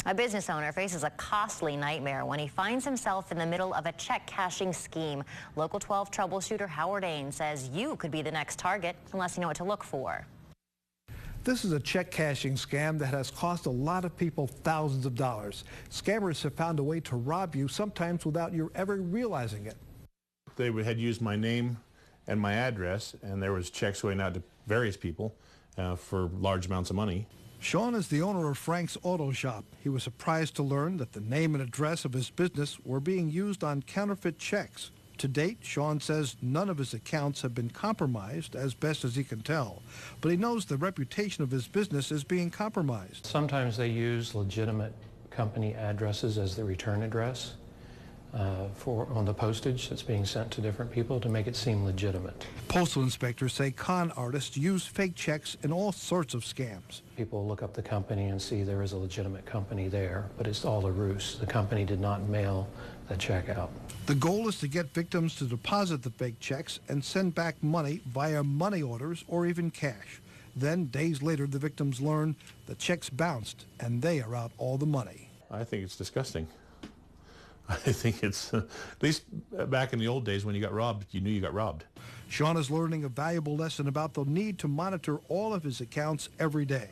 A business owner faces a costly nightmare when he finds himself in the middle of a check cashing scheme. Local 12 troubleshooter Howard Ain says you could be the next target unless you know what to look for. This is a check cashing scam that has cost a lot of people thousands of dollars. Scammers have found a way to rob you, sometimes without you ever realizing it. They had used my name and my address, and there was checks going out to various people for large amounts of money. Sean is the owner of Frank's Auto Shop. He was surprised to learn that the name and address of his business were being used on counterfeit checks. To date, Sean says none of his accounts have been compromised, as best as he can tell. But he knows the reputation of his business is being compromised. Sometimes they use legitimate company addresses as the return address on the postage that's being sent to different people to make it seem legitimate. Postal inspectors say con artists use fake checks in all sorts of scams. People look up the company and see there is a legitimate company there, but it's all a ruse. The company did not mail the check out. The goal is to get victims to deposit the fake checks and send back money via money orders or even cash. Then, days later, the victims learn the checks bounced and they are out all the money. I think it's disgusting. I think it's, at least back in the old days when you got robbed, you knew you got robbed. Sean is learning a valuable lesson about the need to monitor all of his accounts every day.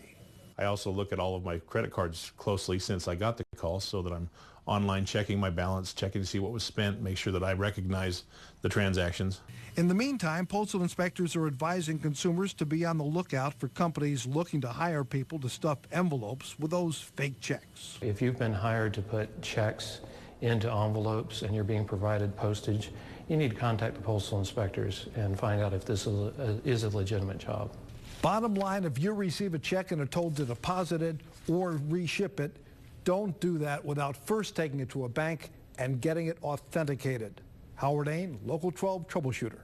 I also look at all of my credit cards closely since I got the call, so that I'm online checking my balance, checking to see what was spent, make sure that I recognize the transactions. In the meantime, postal inspectors are advising consumers to be on the lookout for companies looking to hire people to stuff envelopes with those fake checks. If you've been hired to put checks into envelopes and you're being provided postage, you need to contact the postal inspectors and find out if this is a legitimate job. Bottom line, if you receive a check and are told to deposit it or reship it, don't do that without first taking it to a bank and getting it authenticated. Howard Ain, Local 12 troubleshooter.